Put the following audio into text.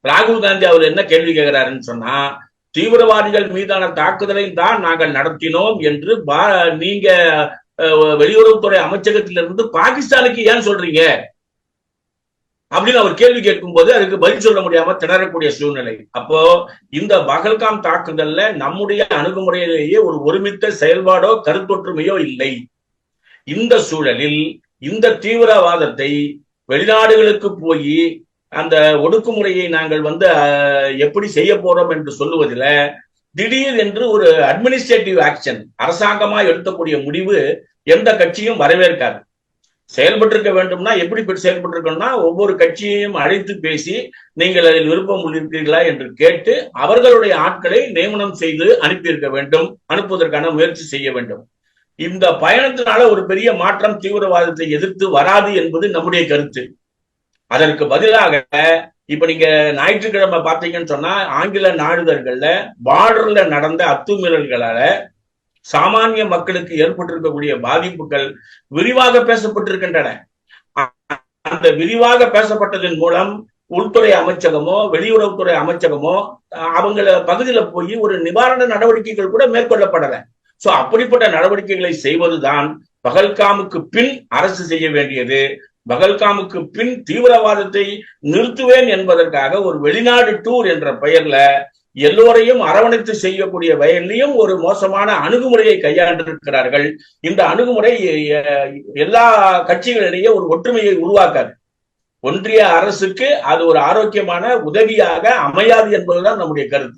ராகுல் காந்தி அவர் என்ன கேள்வி கேட்கிறாருன்னு சொன்னா, தீவிரவாதிகள் மீதான தாக்குதலை தான் நாங்கள் நடத்தினோம் என்று நீங்க வெளியுறவுத்துறை அமைச்சகத்திலிருந்து பாகிஸ்தானுக்கு ஏன் சொல்றீங்க அப்படின்னு அவர் கேள்வி கேட்கும் போது அதுக்கு பதில் சொல்ல முடியாம திணறக்கூடிய சூழ்நிலை. அப்போ இந்த பகல்காம் தாக்குதல்ல நம்முடைய அணுகுமுறையிலேயே ஒரு ஒருமித்த செயல்பாடோ கருத்தொற்றுமையோ இல்லை. இந்த சூழலில் இந்த தீவிரவாதத்தை வெளிநாடுகளுக்கு போய் அந்த ஒடுக்குமுறையை நாங்கள் எப்படி செய்ய போறோம் என்று சொல்லுவதில் திடீர் என்று ஒரு அட்மினிஸ்ட்ரேட்டிவ் ஆக்ஷன் அரசாங்கமா எடுக்கக்கூடிய முடிவு எந்த கட்சியும் வரவேற்காது. செயல்பட்டிருக்க வேண்டும்னா எப்படி செயல்பட்டிருக்கணும்னா ஒவ்வொரு கட்சியையும் அழைத்து பேசி நீங்கள் அதில் விருப்பம் இருக்கிறீர்களா என்று கேட்டு அவர்களுடைய ஆட்களை நியமனம் செய்து அனுப்பியிருக்க வேண்டும், அனுப்புவதற்கான முயற்சி செய்ய வேண்டும். இந்த பயணத்தினால ஒரு பெரிய மாற்றம் தீவிரவாதத்தை எதிர்த்து வராது என்பது நம்முடைய கருத்து. அதற்கு பதிலாக இப்ப நீங்க ஞாயிற்றுக்கிழமை பார்த்தீங்கன்னு சொன்னா ஆங்கில நாளிதழ்கள்ல பார்டர்ல நடந்த அத்துமீறல்களால சாமானிய மக்களுக்கு ஏற்பட்டிருக்கக்கூடிய பாதிப்புகள் விரிவாக பேசப்பட்டிருக்கின்றன. அந்த விரிவாக பேசப்பட்டதன் மூலம் உள்துறை அமைச்சகமோ வெளியுறவுத்துறை அமைச்சகமோ அவங்கள பகுதியில போய் ஒரு நிவாரண நடவடிக்கைகள் கூட மேற்கொள்ளப்படல. சோ அப்படிப்பட்ட நடவடிக்கைகளை செய்வதுதான் பகல்காமுக்கு பின் அரசு செய்ய வேண்டியது. பகல்காமுக்கு பின் தீவிரவாதத்தை நிறுத்துவேன் என்பதற்காக ஒரு வெளிநாடு டூர் என்ற பெயர்ல எல்லோரையும் அரவணைத்து செய்யக்கூடிய வகையிலையும் ஒரு மோசமான அணுகுமுறையை கையாண்டிருக்கிறார்கள். இந்த அணுகுமுறை எல்லா கட்சிகளிடையே ஒரு ஒற்றுமையை உருவாக்காது. ஒன்றிய அரசுக்கு அது ஒரு ஆரோக்கியமான உதவியாக அமையாது என்பதுதான் நம்முடைய கருத்து.